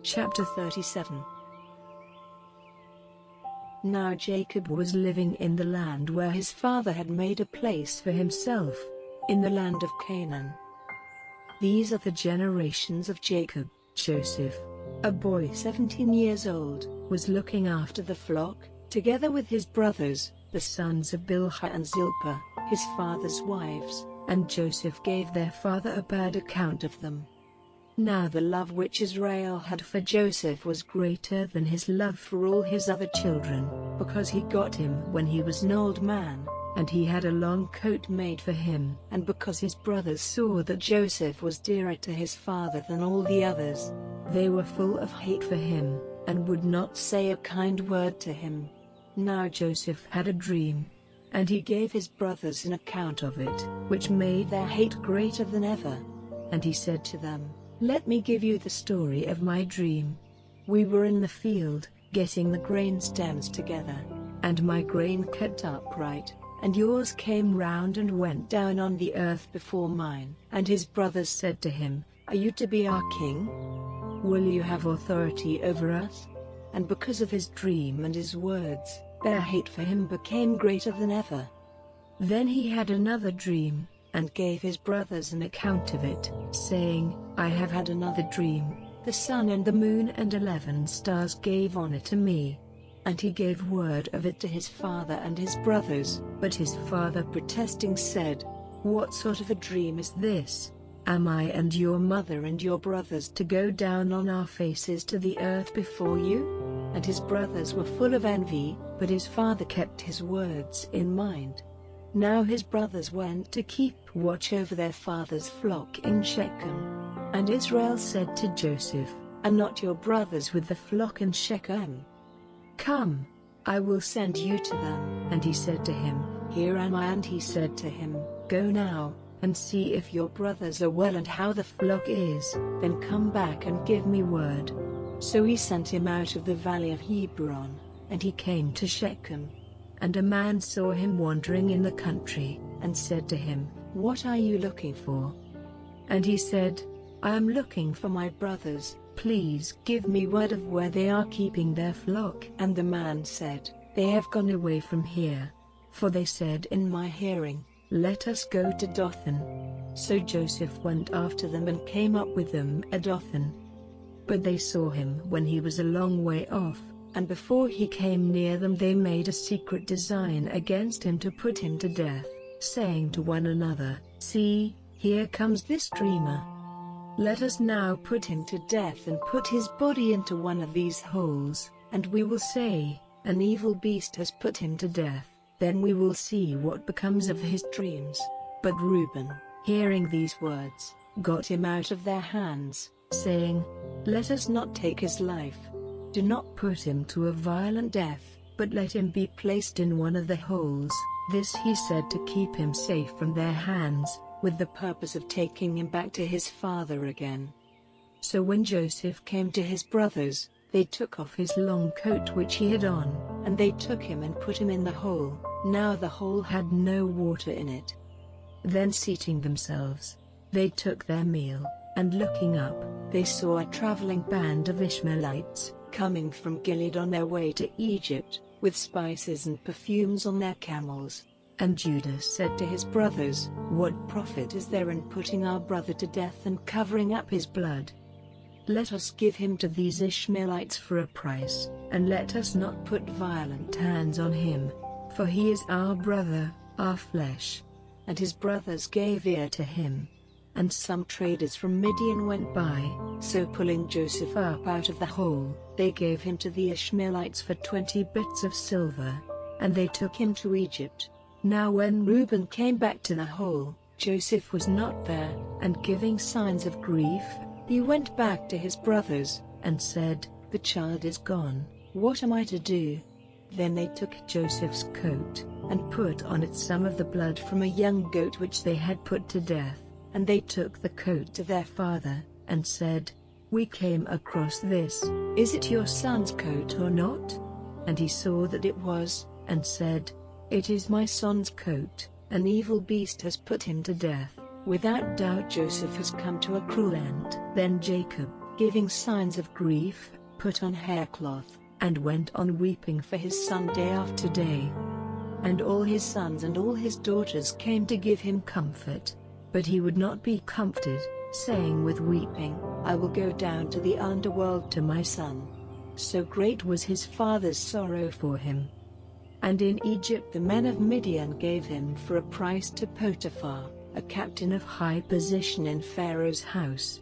Chapter 37. Now Jacob was living in the land where his father had made a place for himself, in the land of Canaan. These are the generations of Jacob. Joseph, a boy 17 years old, was looking after the flock, together with his brothers, the sons of Bilhah and Zilpah, his father's wives, and Joseph gave their father a bad account of them. Now the love which Israel had for Joseph was greater than his love for all his other children, because he got him when he was an old man, and he had a long coat made for him, and because his brothers saw that Joseph was dearer to his father than all the others, they were full of hate for him, and would not say a kind word to him. Now Joseph had a dream, and he gave his brothers an account of it, which made their hate greater than ever. And he said to them, "Let me give you the story of my dream. We were in the field, getting the grain stems together, and my grain kept upright, and yours came round and went down on the earth before mine." And his brothers said to him, "Are you to be our king? Will you have authority over us?" And because of his dream and his words, their hate for him became greater than ever. Then he had another dream, and gave his brothers an account of it, saying, "I have had another dream. The sun and the moon and 11 stars gave honor to me." And he gave word of it to his father and his brothers, but his father protesting said, "What sort of a dream is this? Am I and your mother and your brothers to go down on our faces to the earth before you?" And his brothers were full of envy, but his father kept his words in mind. Now his brothers went to keep watch over their father's flock in Shechem. And Israel said to Joseph, "Are not your brothers with the flock in Shechem? Come, I will send you to them." And he said to him, "Here am I." And he said to him, "Go now, and see if your brothers are well and how the flock is, then come back and give me word." So he sent him out of the valley of Hebron, and he came to Shechem. And a man saw him wandering in the country, and said to him, "What are you looking for?" And he said, "I am looking for my brothers. Please give me word of where they are keeping their flock." And the man said, "They have gone away from here. For they said in my hearing, 'Let us go to Dothan.'" So Joseph went after them and came up with them at Dothan. But they saw him when he was a long way off, and before he came near them they made a secret design against him to put him to death, saying to one another, "See, here comes this dreamer. Let us now put him to death and put his body into one of these holes, and we will say, 'An evil beast has put him to death.' Then we will see what becomes of his dreams." But Reuben, hearing these words, got him out of their hands, saying, "Let us not take his life. Do not put him to a violent death, but let him be placed in one of the holes." This he said to keep him safe from their hands, with the purpose of taking him back to his father again. So when Joseph came to his brothers, they took off his long coat which he had on, and they took him and put him in the hole. Now the hole had no water in it. Then seating themselves, they took their meal, and looking up, they saw a traveling band of Ishmaelites, coming from Gilead on their way to Egypt, with spices and perfumes on their camels. And Judah said to his brothers, "What profit is there in putting our brother to death and covering up his blood? Let us give him to these Ishmaelites for a price, and let us not put violent hands on him, for he is our brother, our flesh." And his brothers gave ear to him. And some traders from Midian went by, so pulling Joseph up out of the hole, they gave him to the Ishmaelites for 20 bits of silver, and they took him to Egypt. Now when Reuben came back to the hole, Joseph was not there, and giving signs of grief, he went back to his brothers, and said, "The child is gone, what am I to do?" Then they took Joseph's coat, and put on it some of the blood from a young goat which they had put to death. And they took the coat to their father, and said, "We came across this. Is it your son's coat or not?" And he saw that it was, and said, "It is my son's coat. An evil beast has put him to death. Without doubt Joseph has come to a cruel end." Then Jacob giving signs of grief, put on haircloth, and went on weeping for his son day after day. And all his sons and all his daughters came to give him comfort. But he would not be comforted, saying with weeping, I will go down to the underworld to my son. So great was his father's sorrow for him. And in Egypt the men of Midian gave him for a price to Potiphar, a captain of high position in Pharaoh's house.